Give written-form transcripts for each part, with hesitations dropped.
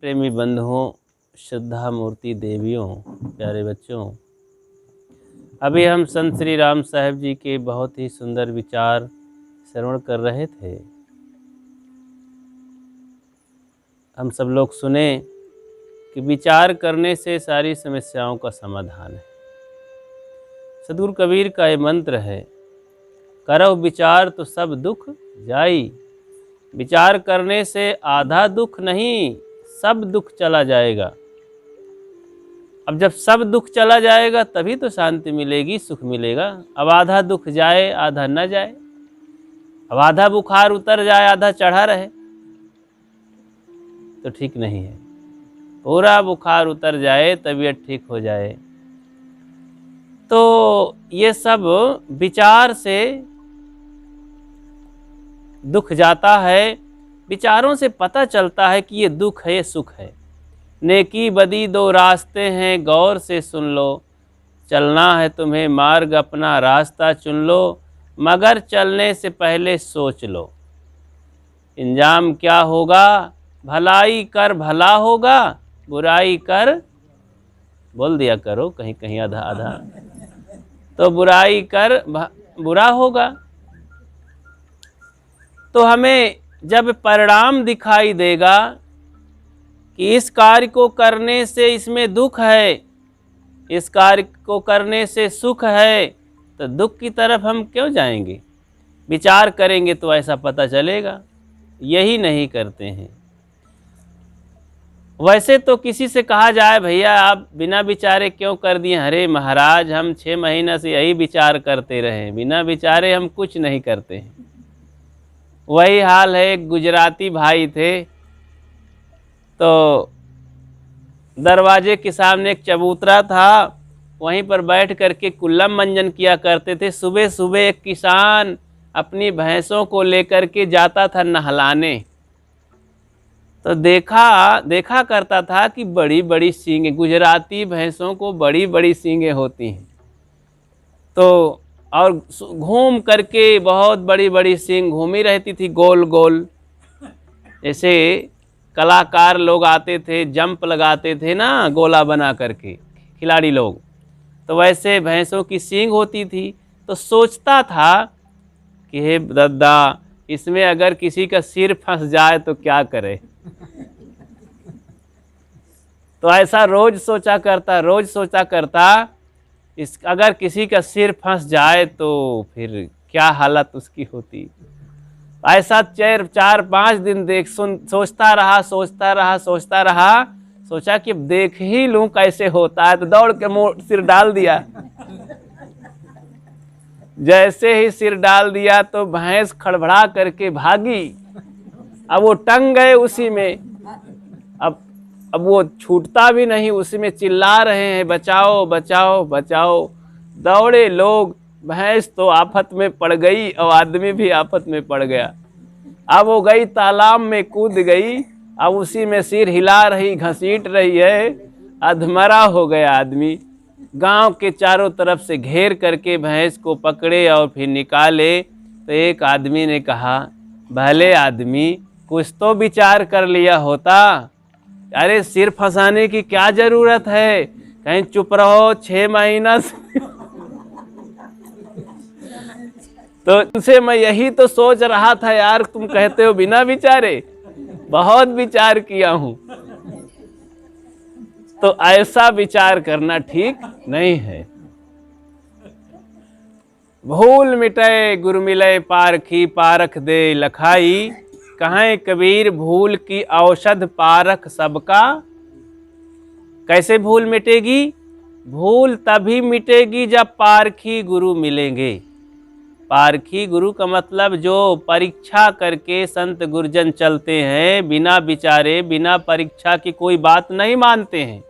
प्रेमी बंधुओं, श्रद्धा मूर्ति देवियों, प्यारे बच्चों, अभी हम संत श्री राम साहब जी के बहुत ही सुंदर विचार श्रवण कर रहे थे। हम सब लोग सुने कि विचार करने से सारी समस्याओं का समाधान है। सद्गुरु कबीर का ये मंत्र है, करो विचार तो सब दुख जाई। विचार करने से आधा दुख नहीं, सब दुख चला जाएगा। अब जब सब दुख चला जाएगा तभी तो शांति मिलेगी, सुख मिलेगा। अब आधा दुख जाए आधा न जाए, अब आधा बुखार उतर जाए आधा चढ़ा रहे तो ठीक नहीं है। पूरा बुखार उतर जाए, तबीयत ठीक हो जाए। तो ये सब विचार से दुख जाता है। विचारों से पता चलता है कि ये दुख है, ये सुख है। नेकी बदी दो रास्ते हैं, गौर से सुन लो। चलना है तुम्हें मार्ग अपना, रास्ता चुन लो। मगर चलने से पहले सोच लो, इंजाम क्या होगा। भलाई कर भला होगा, बुराई कर, बोल दिया करो कहीं कहीं आधा आधा, तो बुराई कर बुरा होगा। तो हमें जब परिणाम दिखाई देगा कि इस कार्य को करने से इसमें दुख है, इस कार्य को करने से सुख है, तो दुख की तरफ हम क्यों जाएंगे। विचार करेंगे तो ऐसा पता चलेगा। यही नहीं करते हैं। वैसे तो किसी से कहा जाए, भैया आप बिना विचारे क्यों कर दिए। अरे महाराज, हम 6 महीना से यही विचार करते रहे, बिना विचारे हम कुछ नहीं करते हैं। वही हाल है। एक गुजराती भाई थे, तो दरवाजे के सामने एक चबूतरा था, वहीं पर बैठ करके कुल्लम मंजन किया करते थे। सुबह सुबह एक किसान अपनी भैंसों को लेकर के जाता था नहलाने, तो देखा करता था कि बड़ी बड़ी सींगें, गुजराती भैंसों को बड़ी बड़ी सींगें होती हैं। तो और घूम करके बहुत बड़ी बड़ी सींग घूमी रहती थी गोल गोल। जैसे कलाकार लोग आते थे, जंप लगाते थे ना गोला बना करके, खिलाड़ी लोग, तो वैसे भैंसों की सींग होती थी। तो सोचता था कि हे दद्दा, इसमें अगर किसी का सिर फंस जाए तो क्या करे। तो ऐसा रोज सोचा करता, इस अगर किसी का सिर फंस जाए तो फिर क्या हालत उसकी होती। ऐसा 4-5 दिन सोचता रहा। सोचा कि देख ही लूं कैसे होता है, तो दौड़ के सिर डाल दिया। जैसे ही सिर डाल दिया तो भैंस खड़बड़ा करके भागी। अब वो टंग गए उसी में। अब वो छूटता भी नहीं, उसी में चिल्ला रहे हैं, बचाओ बचाओ बचाओ। दौड़े लोग, भैंस तो आफत में पड़ गई और आदमी भी आफत में पड़ गया। अब वो गई तालाब में कूद गई, अब उसी में सिर हिला रही, घसीट रही है। अधमरा हो गया आदमी। गांव के चारों तरफ से घेर करके भैंस को पकड़े और फिर निकाले। तो एक आदमी ने कहा, भले आदमी, कुछ तो विचार कर लिया होता। अरे सिर फंसाने की क्या जरूरत है, कहीं चुप रहो 6 महीना से। तो तुमसे मैं यही तो सोच रहा था यार, तुम कहते हो बिना विचारे, बहुत विचार किया हूं। तो ऐसा विचार करना ठीक नहीं है। भूल मिटे गुरु मिले पारखी, पारख दे लखाई। कहें कबीर भूल की औषध पारख सबका। कैसे भूल मिटेगी? भूल तभी मिटेगी जब पारखी गुरु मिलेंगे। पारखी गुरु का मतलब जो परीक्षा करके संत गुरुजन चलते हैं, बिना विचारे बिना परीक्षा की कोई बात नहीं मानते हैं।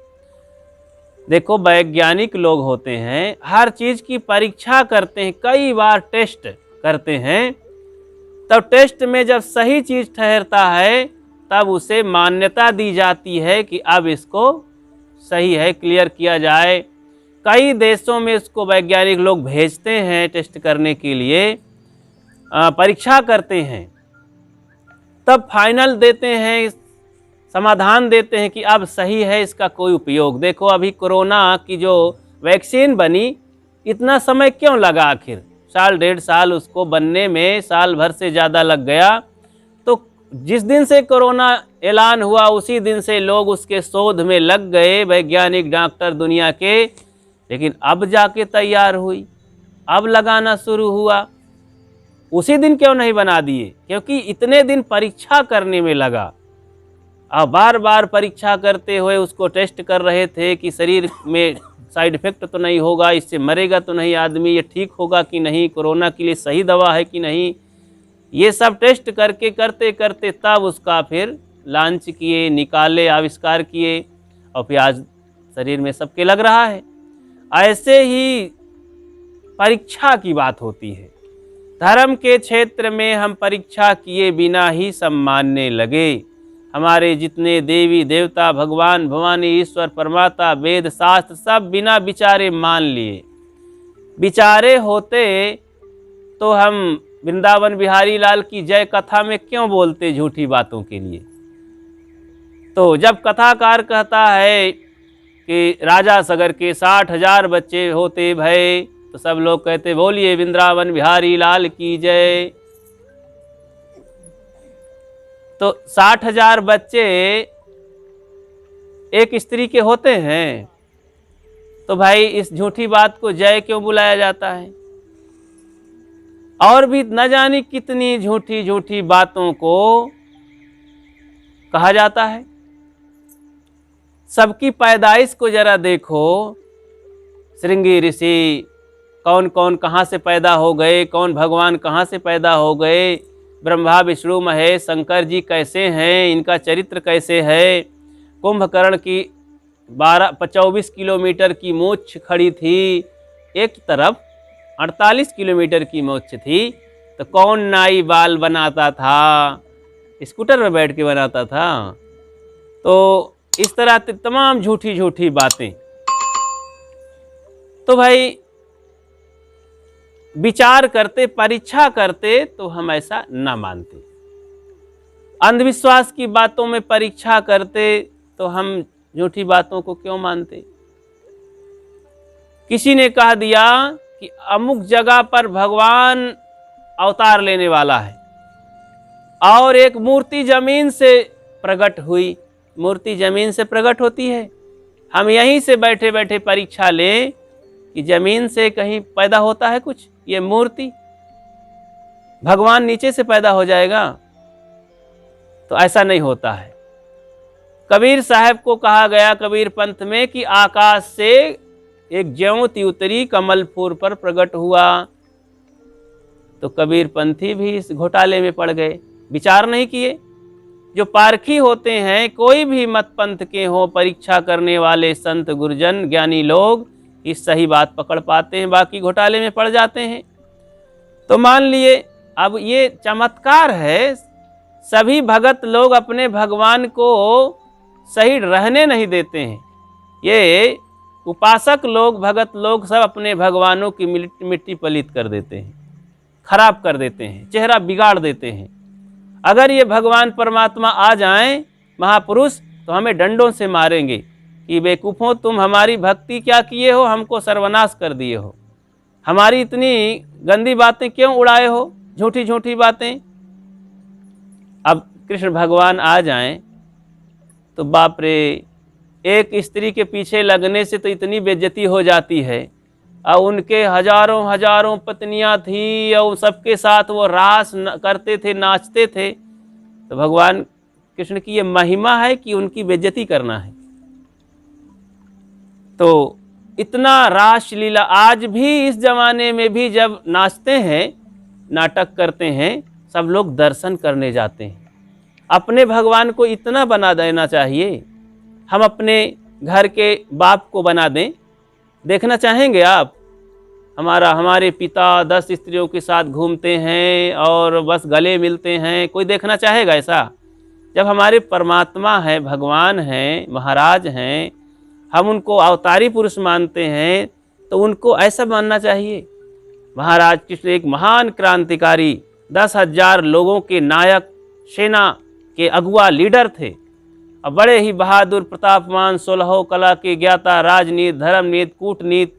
देखो, वैज्ञानिक लोग होते हैं, हर चीज़ की परीक्षा करते हैं, कई बार टेस्ट करते हैं। तब टेस्ट में जब सही चीज़ ठहरता है तब उसे मान्यता दी जाती है कि अब इसको सही है, क्लियर किया जाए। कई देशों में इसको वैज्ञानिक लोग भेजते हैं टेस्ट करने के लिए, परीक्षा करते हैं, तब फाइनल देते हैं समाधान देते हैं कि अब सही है, इसका कोई उपयोग। देखो अभी कोरोना की जो वैक्सीन बनी, इतना समय क्यों लगा? आखिर साल 1.5 साल उसको बनने में, साल भर से ज़्यादा लग गया। तो जिस दिन से कोरोना ऐलान हुआ उसी दिन से लोग उसके शोध में लग गए, वैज्ञानिक, डॉक्टर दुनिया के। लेकिन अब जाके तैयार हुई, अब लगाना शुरू हुआ। उसी दिन क्यों नहीं बना दिए? क्योंकि इतने दिन परीक्षा करने में लगा। अब बार बार परीक्षा करते हुए उसको टेस्ट कर रहे थे कि शरीर में साइड इफेक्ट तो नहीं होगा, इससे मरेगा तो नहीं आदमी, ये ठीक होगा कि नहीं, कोरोना के लिए सही दवा है कि नहीं। ये सब टेस्ट करके करते करते तब उसका फिर लॉन्च किए, निकाले, आविष्कार किए, और फिर आज शरीर में सबके लग रहा है। ऐसे ही परीक्षा की बात होती है। धर्म के क्षेत्र में हम परीक्षा किए बिना ही सब मानने लगे। हमारे जितने देवी देवता, भगवान भवानी, ईश्वर परमात्मा, वेद शास्त्र सब बिना विचारे मान लिए। विचारे होते तो हम वृंदावन बिहारी लाल की जय कथा में क्यों बोलते झूठी बातों के लिए? तो जब कथाकार कहता है कि राजा सगर के 60,000 बच्चे होते भय, तो सब लोग कहते बोलिए वृंदावन बिहारी लाल की जय। तो 60,000 बच्चे एक स्त्री के होते हैं, तो भाई इस झूठी बात को जय क्यों बुलाया जाता है? और भी न जाने कितनी झूठी झूठी बातों को कहा जाता है। सबकी पैदाइश को जरा देखो। श्रृंगी ऋषि कौन कौन कहाँ से पैदा हो गए, कौन भगवान कहाँ से पैदा हो गए, ब्रह्मा विष्णु महेश शंकर जी कैसे हैं, इनका चरित्र कैसे है। कुंभकर्ण की 24 किलोमीटर की मूंछ खड़ी थी, एक तरफ 48 किलोमीटर की मूंछ थी, तो कौन नाई बाल बनाता था? स्कूटर में बैठ के बनाता था। तो इस तरह तमाम झूठी झूठी बातें। तो भाई विचार करते, परीक्षा करते तो हम ऐसा ना मानते। अंधविश्वास की बातों में परीक्षा करते तो हम झूठी बातों को क्यों मानते? किसी ने कह दिया कि अमुक जगह पर भगवान अवतार लेने वाला है, और एक मूर्ति जमीन से प्रकट हुई। मूर्ति जमीन से प्रकट होती है? हम यहीं से बैठे बैठे परीक्षा लें कि जमीन से कहीं पैदा होता है कुछ? ये मूर्ति, भगवान नीचे से पैदा हो जाएगा? तो ऐसा नहीं होता है। कबीर साहब को कहा गया कबीर पंथ में कि आकाश से एक ज्योति उतरी, कमल फूल पर प्रकट हुआ। तो कबीर पंथी भी इस घोटाले में पड़ गए, विचार नहीं किए। जो पारखी होते हैं, कोई भी मत पंथ के हो, परीक्षा करने वाले संत गुरुजन ज्ञानी लोग इस सही बात पकड़ पाते हैं, बाकी घोटाले में पड़ जाते हैं। तो मान लिए अब ये चमत्कार है, सभी भगत लोग अपने भगवान को सही रहने नहीं देते हैं। ये उपासक लोग, भगत लोग सब अपने भगवानों की मिट्टी पलीत कर देते हैं, खराब कर देते हैं, चेहरा बिगाड़ देते हैं। अगर ये भगवान परमात्मा आ जाएं, महापुरुष, तो हमें डंडों से मारेंगे कि बेवकूफ़ों, तुम हमारी भक्ति क्या किए हो, हमको सर्वनाश कर दिए हो, हमारी इतनी गंदी बातें क्यों उड़ाए हो, झूठी झूठी बातें। अब कृष्ण भगवान आ जाएं तो बाप रे, एक स्त्री के पीछे लगने से तो इतनी बेइज्जती हो जाती है, और उनके हजारों हजारों पत्नियां थी, और सबके साथ वो रास करते थे, नाचते थे। तो भगवान कृष्ण की ये महिमा है कि उनकी बेइज्जती करना है? तो इतना रास लीला आज भी, इस जमाने में भी जब नाचते हैं, नाटक करते हैं, सब लोग दर्शन करने जाते हैं। अपने भगवान को इतना बना देना चाहिए। हम अपने घर के बाप को बना दें। देखना चाहेंगे आप? हमारे पिता 10 स्त्रियों के साथ घूमते हैं और बस गले मिलते हैं, कोई देखना चाहेगा ऐसा? जब हमारे परमात्मा हैं, भगवान हैं, महाराज हैं, हम उनको अवतारी पुरुष मानते हैं, तो उनको ऐसा मानना चाहिए। महाराज कृष्ण एक महान क्रांतिकारी, 10,000 लोगों के नायक, सेना के अगुआ लीडर थे, और बड़े ही बहादुर प्रतापमान 16 कला के ज्ञाता, राजनीति, धर्मनीति, कूटनीति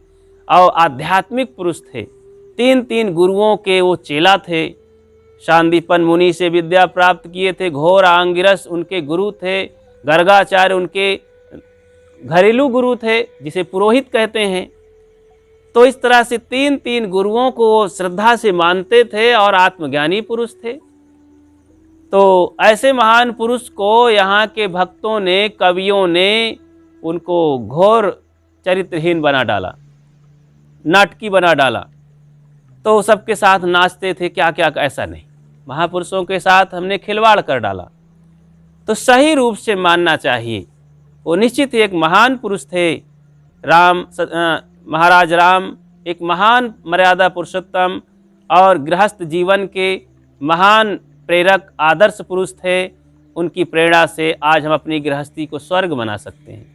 और आध्यात्मिक पुरुष थे। 3 गुरुओं के वो चेला थे। शांतिपन मुनि से विद्या प्राप्त किए थे। घोर आंगिरस उनके गुरु थे। गर्गाचार्य उनके घरेलू गुरु थे, जिसे पुरोहित कहते हैं। तो इस तरह से 3 गुरुओं को श्रद्धा से मानते थे और आत्मज्ञानी पुरुष थे। तो ऐसे महान पुरुष को यहाँ के भक्तों ने, कवियों ने उनको घोर चरित्रहीन बना डाला, नाटकी बना डाला। तो सबके साथ नाचते थे, क्या क्या, ऐसा नहीं, महापुरुषों के साथ हमने खिलवाड़ कर डाला। तो सही रूप से मानना चाहिए। वो निश्चित एक महान पुरुष थे। महाराज राम एक महान मर्यादा पुरुषोत्तम और गृहस्थ जीवन के महान प्रेरक आदर्श पुरुष थे। उनकी प्रेरणा से आज हम अपनी गृहस्थी को स्वर्ग बना सकते हैं।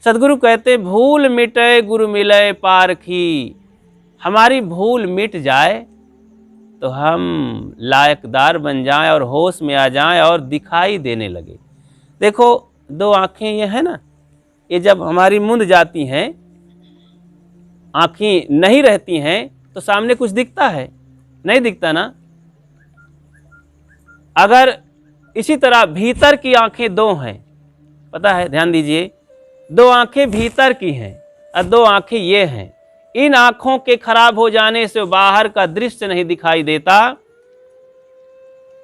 सदगुरु कहते, भूल मिटे गुरु मिले पारखी। हमारी भूल मिट जाए तो हम लायकदार बन जाएं और होश में आ जाएं और दिखाई देने लगे। देखो 2 आँखें ये है ना, ये जब हमारी मुंद जाती हैं, आँखें नहीं रहती हैं, तो सामने कुछ दिखता है? नहीं दिखता ना। अगर इसी तरह भीतर की आँखें 2 हैं, पता है, ध्यान दीजिए, 2 आँखें भीतर की हैं और 2 आँखें ये हैं। इन आँखों के खराब हो जाने से बाहर का दृश्य नहीं दिखाई देता,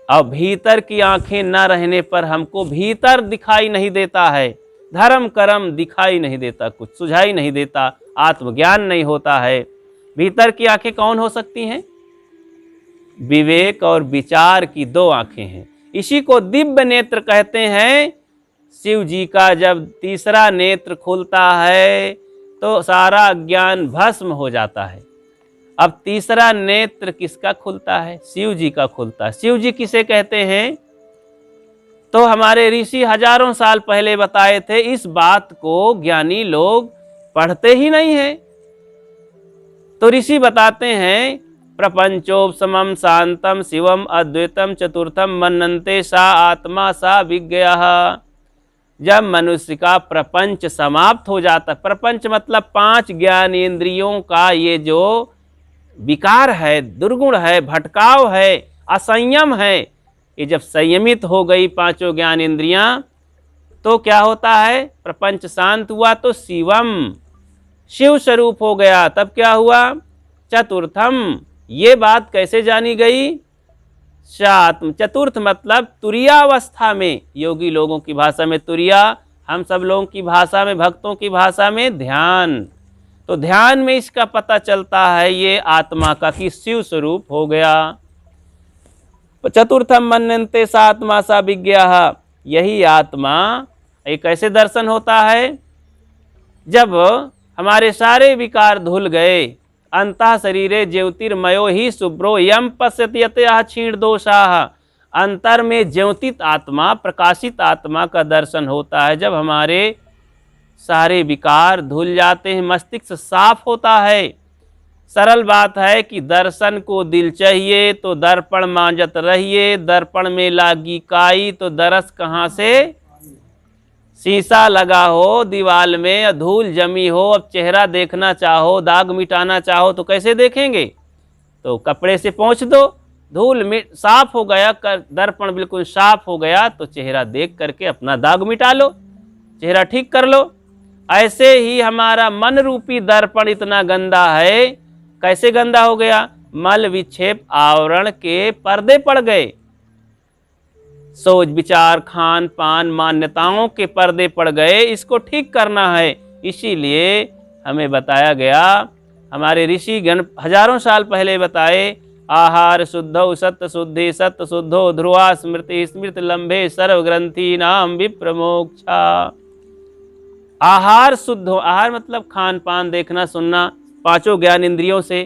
और भीतर की आँखें न रहने पर हमको भीतर दिखाई नहीं देता है। धर्म कर्म दिखाई नहीं देता, कुछ सुझाई नहीं देता, आत्मज्ञान नहीं होता है। भीतर की आंखें कौन हो सकती हैं? विवेक और विचार की 2 आंखें हैं। इसी को दिव्य नेत्र कहते हैं। शिव जी का जब तीसरा नेत्र खुलता है तो सारा अज्ञान भस्म हो जाता है। अब तीसरा नेत्र किसका खुलता है? शिव जी का खुलता है। शिव जी किसे कहते हैं? तो हमारे ऋषि हजारों साल पहले बताए थे। इस बात को ज्ञानी लोग पढ़ते ही नहीं हैं। तो ऋषि बताते हैं, प्रपंचोपशमं शांतम शिवम अद्वैतम चतुर्थम मन्नन्ते सा आत्मा सा विज्ञः। जब मनुष्य का प्रपंच समाप्त हो जाता, प्रपंच मतलब 5 ज्ञानेंद्रियों का ये जो विकार है, दुर्गुण है, भटकाव है, असंयम है, ये जब संयमित हो गई 5 ज्ञानेंद्रियां, तो क्या होता है? प्रपंच शांत हुआ तो शिवम, शिव स्वरूप हो गया। तब क्या हुआ? चतुर्थम, ये बात कैसे जानी गई? शात्म, चतुर्थ मतलब तुरीयावस्था में, योगी लोगों की भाषा में तुरीया, हम सब लोगों की भाषा में, भक्तों की भाषा में ध्यान। तो ध्यान में इसका पता चलता है ये आत्मा का कि शिव स्वरूप हो गया। चतुर्थम मन्यन्ते सा आत्मा सा विज्ञः। यही आत्मा, ये कैसे दर्शन होता है? जब हमारे सारे विकार धुल गए, अंतः शरीरे ज्योतिर्मयो ही शुभ्रो यम पश्यति यतः क्षीण दोषाः। अंतर में ज्योतित आत्मा, प्रकाशित आत्मा का दर्शन होता है। जब हमारे सारे विकार धुल जाते हैं, मस्तिष्क साफ होता है। सरल बात है कि दर्शन को दिल चाहिए तो दर्पण मांजत रहिए, दर्पण में लागी काई तो दरस कहाँ से? शीशा लगा हो दीवाल में, धूल जमी हो, अब चेहरा देखना चाहो, दाग मिटाना चाहो तो कैसे देखेंगे? तो कपड़े से पोंछ दो, धूल साफ हो गया, दर्पण बिल्कुल साफ हो गया, तो चेहरा देख करके अपना दाग मिटा लो, चेहरा ठीक कर लो। ऐसे ही हमारा मन रूपी दर्पण इतना गंदा है। कैसे गंदा हो गया? मल विक्षेप आवरण के पर्दे पड़ गए, सोच विचार खान पान मान्यताओं के पर्दे पड़ गए। इसको ठीक करना है। इसीलिए हमें बताया गया, हमारे ऋषि गण हजारों साल पहले बताए, आहार शुद्धौ सत्य शुद्धि सत्य शुद्धो ध्रुवा स्मृति स्मृति लंबे सर्व ग्रंथि नाम विप्रमोक्षा। आहार शुद्ध हो, आहार मतलब खान पान देखना सुनना, 5 ज्ञान इंद्रियों से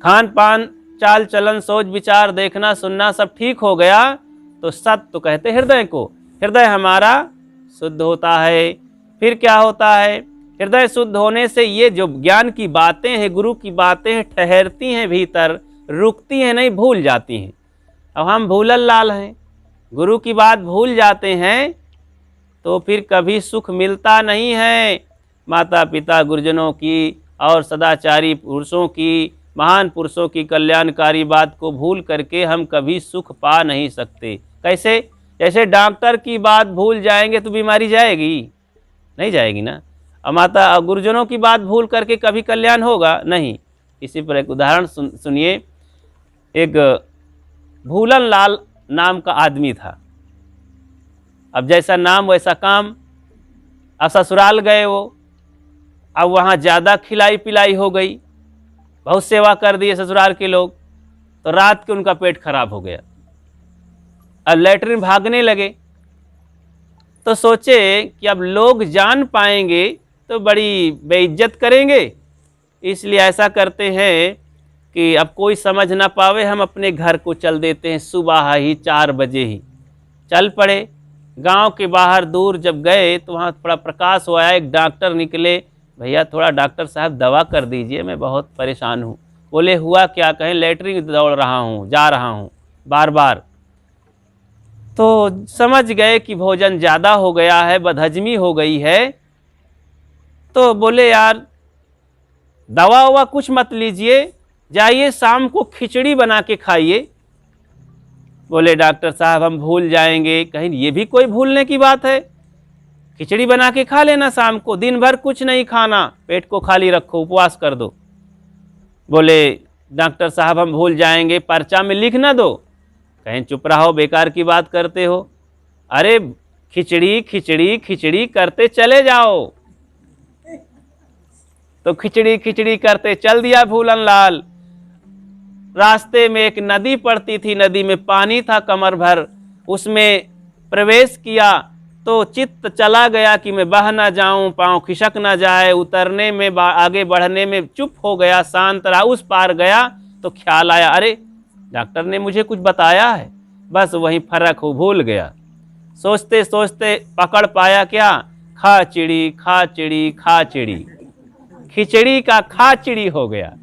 खान पान चाल चलन सोच विचार देखना सुनना सब ठीक हो गया तो सत्य तो कहते हृदय को। हृदय हमारा शुद्ध होता है। फिर क्या होता है? हृदय शुद्ध होने से ये जो ज्ञान की बातें हैं, गुरु की बातें हैं, ठहरती हैं भीतर, रुकती हैं नहीं, भूल जाती हैं। अब हम भूलल लाल हैं, गुरु की बात भूल जाते हैं तो फिर कभी सुख मिलता नहीं है। माता पिता गुरुजनों की और सदाचारी पुरुषों की, महान पुरुषों की कल्याणकारी बात को भूल करके हम कभी सुख पा नहीं सकते। कैसे? जैसे डॉक्टर की बात भूल जाएंगे तो बीमारी जाएगी? नहीं जाएगी ना। और माता गुरुजनों की बात भूल करके कभी कल्याण होगा? नहीं। इसी पर एक उदाहरण सुनिए। एक भूलन लाल नाम का आदमी था। अब जैसा नाम वैसा काम। अब ससुराल गए वो। अब वहाँ ज़्यादा खिलाई पिलाई हो गई, बहुत सेवा कर दिए ससुराल के लोग, तो रात के उनका पेट खराब हो गया। अब लैट्रिन भागने लगे तो सोचे कि अब लोग जान पाएंगे तो बड़ी बेइज्जत करेंगे, इसलिए ऐसा करते हैं कि अब कोई समझ ना पावे, हम अपने घर को चल देते हैं। सुबह ही 4 बजे ही चल पड़े। गांव के बाहर दूर जब गए तो वहाँ थोड़ा प्रकाश हुआ। एक डॉक्टर निकले, भैया थोड़ा डॉक्टर साहब दवा कर दीजिए, मैं बहुत परेशान हूँ। बोले हुआ क्या? कहें लैट्रिन दौड़ रहा हूँ, जा रहा हूँ बार बार। तो समझ गए कि भोजन ज़्यादा हो गया है, बदहजमी हो गई है। तो बोले यार दवा ववा कुछ मत लीजिए, जाइए शाम को खिचड़ी बना के खाइए। बोले डॉक्टर साहब हम भूल जाएंगे। कहीं ये भी कोई भूलने की बात है? खिचड़ी बना के खा लेना शाम को, दिन भर कुछ नहीं खाना, पेट को खाली रखो, उपवास कर दो। बोले डॉक्टर साहब हम भूल जाएंगे, पर्चा में लिख ना दो। कहीं चुप रहो, बेकार की बात करते हो। अरे खिचड़ी खिचड़ी खिचड़ी करते चले जाओ। तो खिचड़ी खिचड़ी करते चल दिया भूलन लाल। रास्ते में एक नदी पड़ती थी, नदी में पानी था कमर भर, उसमें प्रवेश किया तो चित्त चला गया कि मैं बह ना जाऊं, पाँव खिसक ना जाए। उतरने में आगे बढ़ने में चुप हो गया, शांत रहा। उस पार गया तो ख्याल आया, अरे डॉक्टर ने मुझे कुछ बताया है। बस वहीं फर्क हो, भूल गया। सोचते सोचते पकड़ पाया क्या? खा चिड़ी खा चिड़ी खा चिड़ी, खिचड़ी का खा चिड़ी हो गया।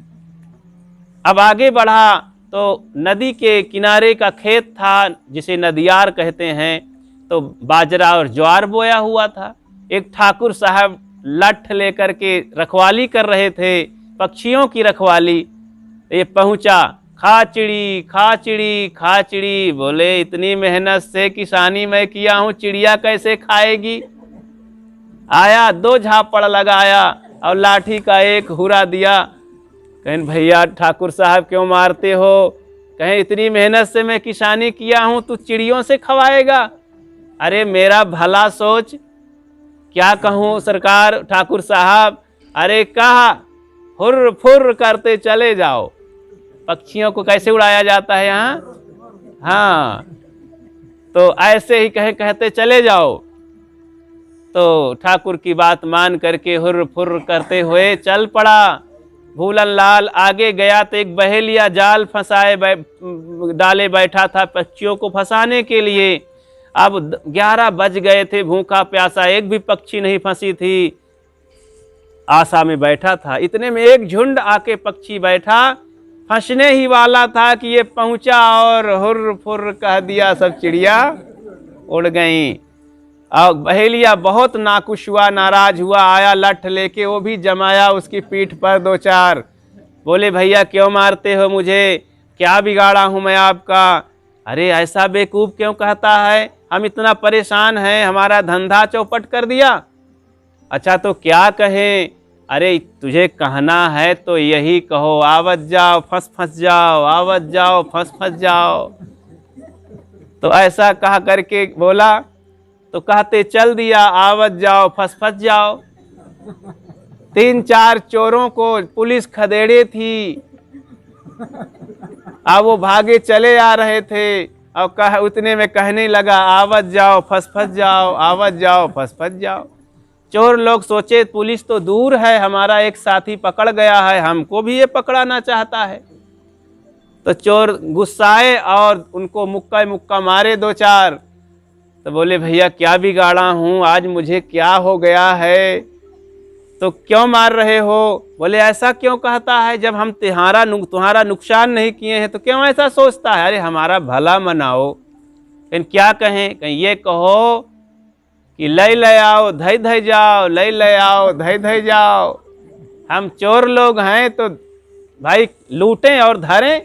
अब आगे बढ़ा तो नदी के किनारे का खेत था, जिसे नदियार कहते हैं। तो बाजरा और ज्वार बोया हुआ था। एक ठाकुर साहब लठ लेकर के रखवाली कर रहे थे, पक्षियों की रखवाली। ये पहुंचा, खा चिड़ी खा चिड़ी खा चिड़ी। बोले इतनी मेहनत से किसानी मैं किया हूँ, चिड़िया कैसे खाएगी? आया, 2 झापड़ लगाया और लाठी का एक हुरा दिया। कहें भैया ठाकुर साहब क्यों मारते हो? कहें इतनी मेहनत से मैं किसानी किया हूँ, तू चिड़ियों से खवाएगा? अरे मेरा भला सोच। क्या कहूँ सरकार ठाकुर साहब? अरे कहा हुर्र फुर्र करते चले जाओ। पक्षियों को कैसे उड़ाया जाता है यहाँ? हाँ, तो ऐसे ही कहते चले जाओ। तो ठाकुर की बात मान करके हुर्र फुर्र करते हुए चल पड़ा। भूलन लाल आगे गया तो एक बहेलिया जाल फंसाए डाले बैठा था पक्षियों को फंसाने के लिए। अब 11 बज गए थे, भूखा प्यासा, एक भी पक्षी नहीं फंसी थी। आशा में बैठा था, इतने में एक झुंड आके पक्षी बैठा, फंसने ही वाला था कि ये पहुंचा और हुर्र फुर्र कह दिया, सब चिड़िया उड़ गईं। और बहेलिया बहुत नाखुश हुआ, नाराज हुआ, आया लठ लेके, वो भी जमाया उसकी पीठ पर 2-4। बोले भैया क्यों मारते हो मुझे? क्या बिगाड़ा हूँ मैं आपका? अरे ऐसा बेवकूफ़ क्यों कहता है? हम इतना परेशान हैं, हमारा धंधा चौपट कर दिया। अच्छा तो क्या कहें? अरे तुझे कहना है तो यही कहो, आवत जाओ फंस फंस जाओ, आवत जाओ फंस फंस जाओ। तो ऐसा कहा करके बोला तो कहते चल दिया, आवत जाओ फंस फंस जाओ। 3-4 चोरों को पुलिस खदेड़े थी। अब वो भागे चले आ रहे थे और उतने में कहने लगा, आवत जाओ फंस फंस जाओ, आवत जाओ फंस फंस जाओ। चोर लोग सोचे पुलिस तो दूर है, हमारा एक साथी पकड़ गया है, हमको भी ये पकड़ाना चाहता है। तो चोर गुस्साए और उनको मुक्का मुक्का मारे 2-4। तो बोले भैया क्या बिगाड़ा हूँ, आज मुझे क्या हो गया है? तो क्यों मार रहे हो? बोले ऐसा क्यों कहता है, जब हम तुम्हारा नुकसान नहीं किए हैं तो क्यों ऐसा सोचता है? अरे हमारा भला मनाओ, लेकिन क्या कहें, कहीं ये कहो कि लय ले आओ धय धय जाओ, लय ले आओ धय धय जाओ। हम चोर लोग हैं तो भाई लूटें और धरें।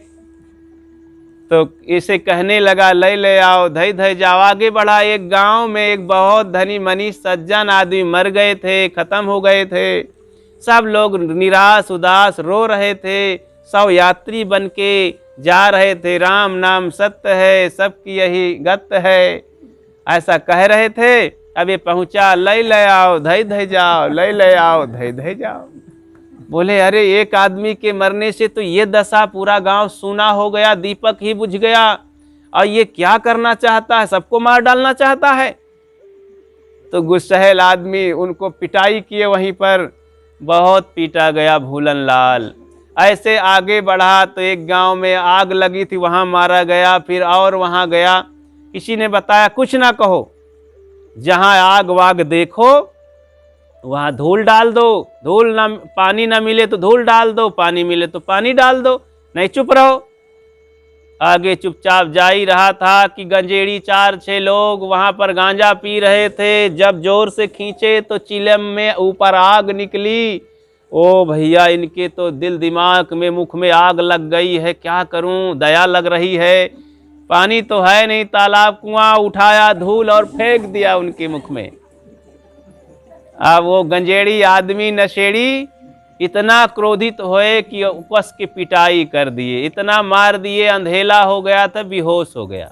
तो इसे कहने लगा लय ले आओ धय धय जाओ। आगे बढ़ा, एक गांव में एक बहुत धनी मनी सज्जन आदमी मर गए थे, खत्म हो गए थे। सब लोग निराश उदास रो रहे थे, सब यात्री बन के जा रहे थे। राम नाम सत्य है, सबकी यही गत है, ऐसा कह रहे थे। अब ये पहुंचा, लय ले आओ धय धय जाओ, लय ले आओ धय धय जाओ। बोले अरे एक आदमी के मरने से तो ये दशा, पूरा गांव सूना हो गया, दीपक ही बुझ गया, और ये क्या करना चाहता है, सबको मार डालना चाहता है। तो गुस्सैल आदमी उनको पिटाई किए, वहीं पर बहुत पीटा गया भूलन लाल। ऐसे आगे बढ़ा तो एक गांव में आग लगी थी, वहां मारा गया। फिर और वहां गया, किसी ने बताया कुछ ना कहो, जहां आग वाग देखो वहां धूल डाल दो, धूल ना, पानी ना मिले तो धूल डाल दो, पानी मिले तो पानी डाल दो, नहीं चुप रहो। आगे चुपचाप जा ही रहा था कि गंजेड़ी 4-6 लोग वहां पर गांजा पी रहे थे। जब जोर से खींचे तो चिलम में ऊपर आग निकली। ओ भैया, इनके तो दिल दिमाग में, मुख में आग लग गई है, क्या करूं, दया लग रही है। पानी तो है नहीं, तालाब कुआं, उठाया धूल और फेंक दिया उनके मुख में। अब वो गंजेड़ी आदमी नशेड़ी इतना क्रोधित होए कि कस के पिटाई कर दिए, इतना मार दिए, अंधेला हो गया था, बेहोश हो गया।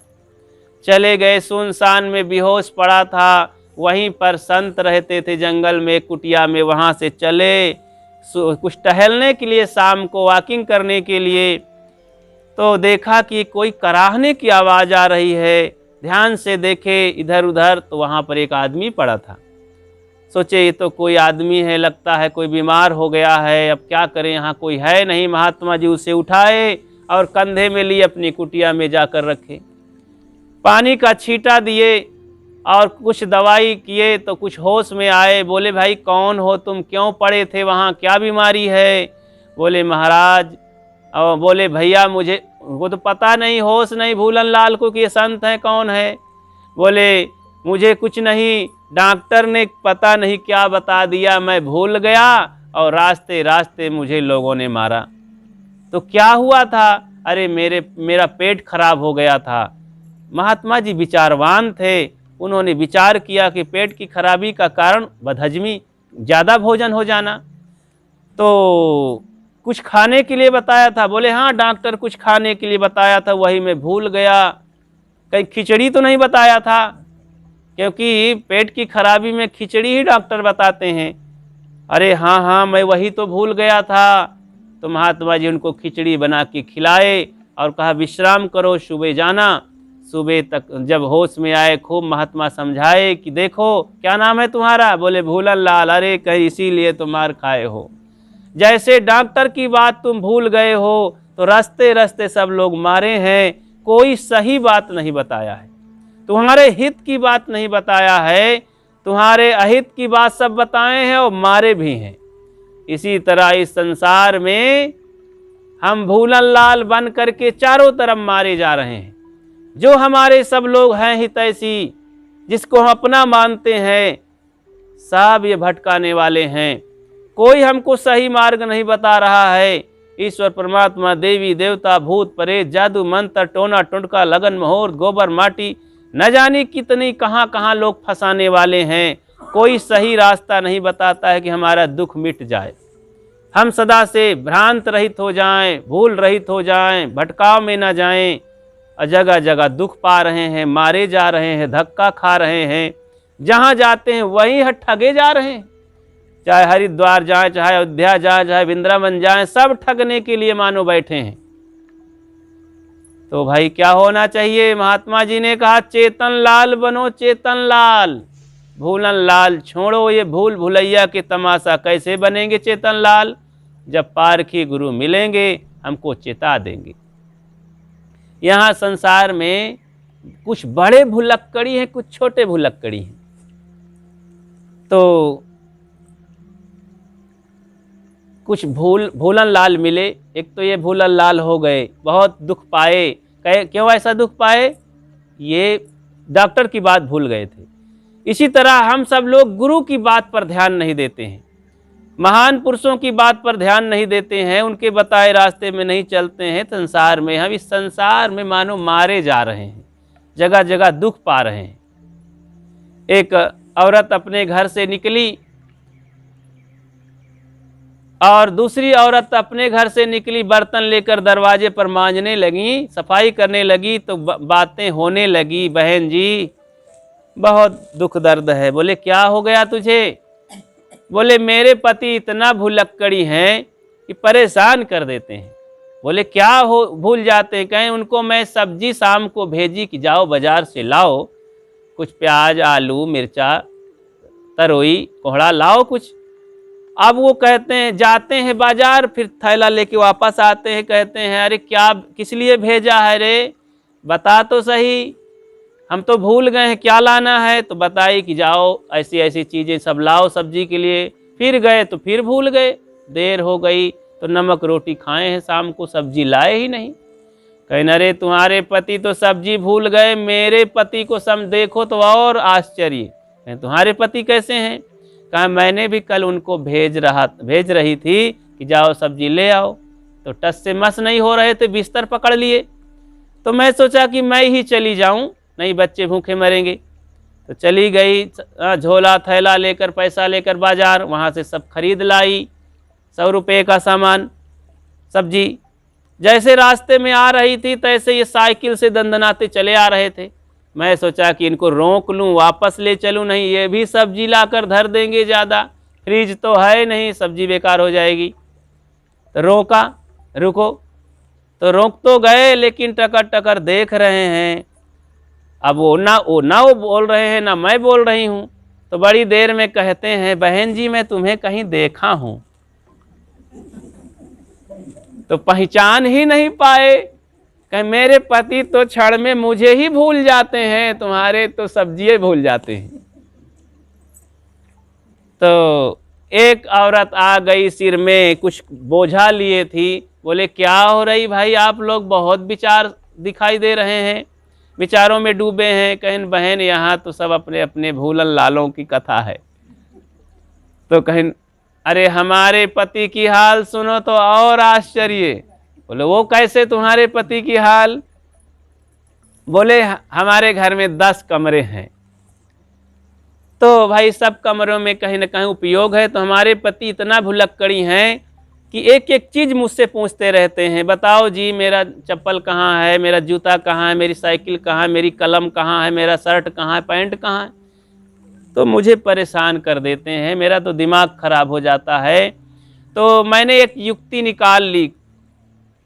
चले गए, सुनसान में बेहोश पड़ा था। वहीं पर संत रहते थे जंगल में, कुटिया में, वहां से चले कुछ टहलने के लिए, शाम को वॉकिंग करने के लिए। तो देखा कि कोई कराहने की आवाज़ आ रही है। ध्यान से देखे इधर उधर, तो वहाँ पर एक आदमी पड़ा था। सोचे ये तो कोई आदमी है, लगता है कोई बीमार हो गया है, अब क्या करें, यहाँ कोई है नहीं। महात्मा जी उसे उठाए और कंधे में लिए अपनी कुटिया में जाकर रखे। पानी का छींटा दिए और कुछ दवाई किए तो कुछ होश में आए। बोले भाई कौन हो तुम, क्यों पड़े थे वहाँ, क्या बीमारी है? बोले महाराज, और बोले भैया मुझे वो तो पता नहीं, होश नहीं भूलन लाल को कि ये संत है कौन है। बोले मुझे कुछ नहीं, डॉक्टर ने पता नहीं क्या बता दिया, मैं भूल गया और रास्ते रास्ते मुझे लोगों ने मारा। तो क्या हुआ था? अरे मेरा पेट खराब हो गया था। महात्मा जी विचारवान थे, उन्होंने विचार किया कि पेट की खराबी का कारण बदहजमी, ज़्यादा भोजन हो जाना। तो कुछ खाने के लिए बताया था। बोले हाँ डॉक्टर कुछ खाने के लिए बताया था, वही मैं भूल गया। कहीं खिचड़ी तो नहीं बताया था, क्योंकि पेट की खराबी में खिचड़ी ही डॉक्टर बताते हैं। अरे हाँ हाँ मैं वही तो भूल गया था। तो महात्मा जी उनको खिचड़ी बना के खिलाए और कहा विश्राम करो, सुबह जाना। सुबह तक जब होश में आए, खूब महात्मा समझाए कि देखो क्या नाम है तुम्हारा? बोले भूलन लाल। अरे कहीं इसीलिए तो मार खाए हो, जैसे डॉक्टर की बात तुम भूल गए हो तो रास्ते रास्ते सब लोग मारे हैं, कोई सही बात नहीं बताया है, तुम्हारे हित की बात नहीं बताया है, तुम्हारे अहित की बात सब बताए हैं और मारे भी हैं। इसी तरह इस संसार में हम भूलन लाल बन करके चारों तरफ मारे जा रहे हैं। जो हमारे सब लोग हैं हितैषी, जिसको हम अपना मानते हैं, सब ये भटकाने वाले हैं। कोई हमको सही मार्ग नहीं बता रहा है। ईश्वर परमात्मा, देवी देवता, भूत प्रेत, जादू मंत्र, टोना टुटका, लगन मुहूर्त, गोबर माटी, न जाने कितनी कहाँ कहाँ लोग फंसाने वाले हैं। कोई सही रास्ता नहीं बताता है कि हमारा दुख मिट जाए, हम सदा से भ्रांत रहित हो जाएं, भूल रहित हो जाएं, भटकाव में न जाएं। जगह जगह दुख पा रहे हैं, मारे जा रहे हैं, धक्का खा रहे हैं, जहाँ जाते हैं वहीं ठगे जा रहे हैं। चाहे हरिद्वार जाएं, चाहे अयोध्या जाएं, चाहे वृंदावन जाएं, सब ठगने के लिए मानो बैठे हैं। तो भाई क्या होना चाहिए? महात्मा जी ने कहा चेतन लाल बनो, चेतन लाल। भूलन लाल छोड़ो ये भूल भुलैया के तमाशा। कैसे बनेंगे चेतन लाल? जब पारखी गुरु मिलेंगे हमको चेता देंगे। यहाँ संसार में कुछ बड़े भुलक्कड़ी हैं, कुछ छोटे भुलक्कड़ी हैं। तो कुछ भूलन लाल मिले। एक तो ये भूलन लाल हो गए, बहुत दुख पाए। क्यों ऐसा दुख पाए? ये डॉक्टर की बात भूल गए थे। इसी तरह हम सब लोग गुरु की बात पर ध्यान नहीं देते हैं, महान पुरुषों की बात पर ध्यान नहीं देते हैं, उनके बताए रास्ते में नहीं चलते हैं। संसार में हम इस संसार में मानो मारे जा रहे हैं, जगह जगह दुख पा रहे हैं। एक औरत अपने घर से निकली और दूसरी औरत अपने घर से निकली, बर्तन लेकर दरवाजे पर मांजने लगी, सफाई करने लगी तो बातें होने लगी, बहन जी बहुत दुख दर्द है। बोले क्या हो गया तुझे? बोले मेरे पति इतना भुलक्कड़ी हैं कि परेशान कर देते हैं। बोले क्या हो भूल जाते हैं? कहें उनको मैं सब्जी शाम को भेजी कि जाओ बाजार से लाओ कुछ प्याज, आलू, मिर्चा, तरोई, कोहड़ा लाओ कुछ। अब वो कहते हैं, जाते हैं बाजार, फिर थैला लेके वापस आते हैं, कहते हैं अरे क्या किस लिए भेजा है रे, बता तो सही, हम तो भूल गए हैं, क्या लाना है? तो बताई कि जाओ ऐसी ऐसी चीज़ें सब लाओ सब्जी के लिए। फिर गए तो फिर भूल गए, देर हो गई तो नमक रोटी खाए हैं, शाम को सब्जी लाए ही नहीं। कहें अरे तुम्हारे पति तो सब्जी भूल गए, मेरे पति को सम देखो तो और आश्चर्य। कहें तुम्हारे पति कैसे हैं? कहा मैंने भी कल उनको भेज रही थी कि जाओ सब्जी ले आओ, तो टस से मस नहीं हो रहे थे, बिस्तर पकड़ लिए। तो मैं सोचा कि मैं ही चली जाऊं, नहीं बच्चे भूखे मरेंगे। तो चली गई, झोला थैला लेकर, पैसा लेकर बाजार, वहाँ से सब खरीद लाई, 100 रुपये का सामान, सब्जी। जैसे रास्ते में आ रही थी तैसे ये साइकिल से दंदनाते चले आ रहे थे। मैं सोचा कि इनको रोक लूं, वापस ले चलूं, नहीं ये भी सब्जी लाकर धर देंगे, ज़्यादा फ्रिज तो है नहीं, सब्जी बेकार हो जाएगी। तो रोका, रुको, तो रोक तो गए लेकिन टकर टकर देख रहे हैं। अब वो ना वो बोल रहे हैं ना मैं बोल रही हूँ। तो बड़ी देर में कहते हैं बहन जी मैं तुम्हें कहीं देखा हूँ। तो पहचान ही नहीं पाए, कहीं मेरे पति तो क्षण में मुझे ही भूल जाते हैं, तुम्हारे तो सब्जियां भूल जाते हैं। तो एक औरत आ गई, सिर में कुछ बोझा लिए थी। बोले क्या हो रही भाई, आप लोग बहुत विचार दिखाई दे रहे हैं, विचारों में डूबे हैं। कहें बहन यहाँ तो सब अपने अपने भूलन लालों की कथा है। तो कहें अरे हमारे पति की हाल सुनो तो और आश्चर्य। बोले वो कैसे तुम्हारे पति की हाल? बोले हमारे घर में 10 कमरे हैं, तो भाई सब कमरों में कहीं ना कहीं उपयोग है। तो हमारे पति इतना भुलक्कड़ी हैं कि एक एक चीज़ मुझसे पूछते रहते हैं, बताओ जी मेरा चप्पल कहाँ है, मेरा जूता कहाँ है, मेरी साइकिल कहाँ है, मेरी कलम कहाँ है, मेरा शर्ट कहाँ है, पैंट कहाँ है। तो मुझे परेशान कर देते हैं, मेरा तो दिमाग खराब हो जाता है। तो मैंने एक युक्ति निकाल ली।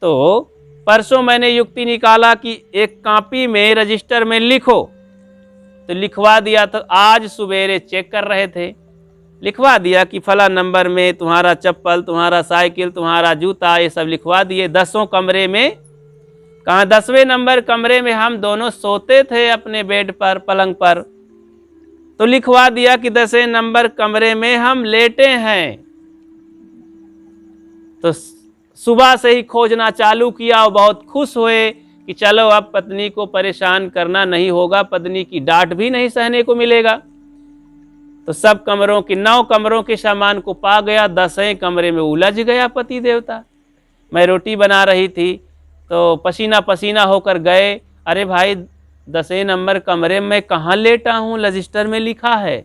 तो परसों मैंने युक्ति निकाला कि एक कॉपी में रजिस्टर में लिखो, तो लिखवा दिया। तो आज सवेरे चेक कर रहे थे, लिखवा दिया कि फला नंबर में तुम्हारा चप्पल, तुम्हारा साइकिल, तुम्हारा जूता, ये सब लिखवा दिए 10 कमरे में। कहाँ 10वें नंबर कमरे में हम दोनों सोते थे अपने बेड पर, पलंग पर। तो लिखवा दिया कि 10वें नंबर कमरे में हम लेटे हैं। तो सुबह से ही खोजना चालू किया और बहुत खुश हुए कि चलो अब पत्नी को परेशान करना नहीं होगा, पत्नी की डांट भी नहीं सहने को मिलेगा। तो सब कमरों की 9 कमरों के सामान को पा गया, 10वें कमरे में उलझ गया पति देवता। मैं रोटी बना रही थी तो पसीना पसीना होकर गए, अरे भाई 10वें नंबर कमरे में कहाँ लेटा हूँ, रजिस्टर में लिखा है।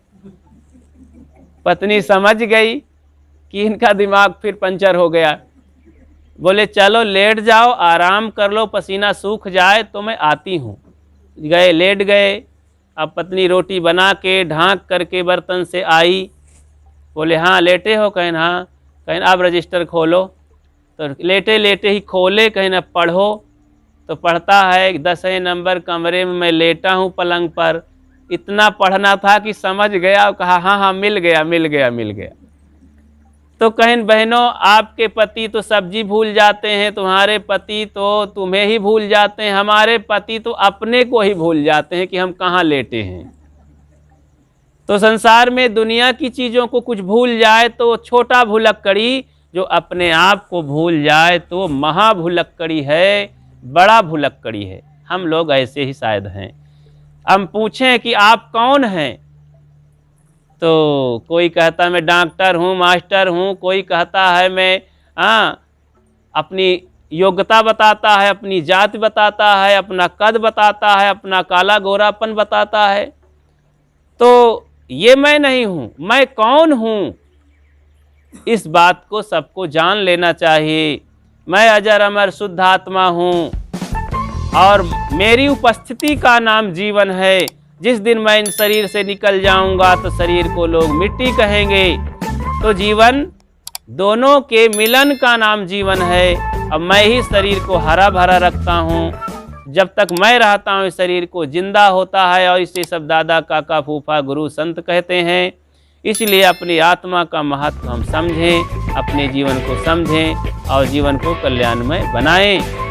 पत्नी समझ गई कि इनका दिमाग फिर पंचर हो गया। बोले चलो लेट जाओ, आराम कर लो, पसीना सूख जाए तो मैं आती हूँ। गए, लेट गए। अब पत्नी रोटी बना के ढाँक करके बर्तन से आई। बोले हाँ लेटे हो? कहें हाँ। कहें अब रजिस्टर खोलो। तो लेटे लेटे ही खोले, कहें ना पढ़ो। तो पढ़ता है 10वें नंबर कमरे में मैं लेटा हूँ पलंग पर। इतना पढ़ना था कि समझ गया और कहा हाँ हाँ मिल गया मिल गया मिल गया। तो कहें बहनों आपके पति तो सब्जी भूल जाते हैं, तुम्हारे पति तो तुम्हें ही भूल जाते हैं, हमारे पति तो अपने को ही भूल जाते हैं कि हम कहाँ लेटे हैं। तो संसार में दुनिया की चीज़ों को कुछ भूल जाए तो छोटा भुलक्कड़ी, जो अपने आप को भूल जाए तो महाभुलक्कड़ी है, बड़ा भुलक्कड़ी है। हम लोग ऐसे ही शायद हैं हम पूछें कि आप कौन हैं, तो कोई कहता है मैं डॉक्टर हूँ, मास्टर हूँ, कोई कहता है मैं अपनी योग्यता बताता है, अपनी जाति बताता है, अपना कद बताता है, अपना काला गोरापन बताता है। तो ये मैं नहीं हूँ, मैं कौन हूँ, इस बात को सबको जान लेना चाहिए। मैं अजर अमर शुद्ध आत्मा हूँ और मेरी उपस्थिति का नाम जीवन है। जिस दिन मैं इन शरीर से निकल जाऊंगा तो शरीर को लोग मिट्टी कहेंगे। तो जीवन दोनों के मिलन का नाम जीवन है। अब मैं ही शरीर को हरा भरा रखता हूँ। जब तक मैं रहता हूँ इस शरीर को जिंदा होता है, और इसे सब दादा काका फूफा गुरु संत कहते हैं। इसलिए अपनी आत्मा का महत्व हम समझें, अपने जीवन को समझें और जीवन को कल्याणमय बनाएं।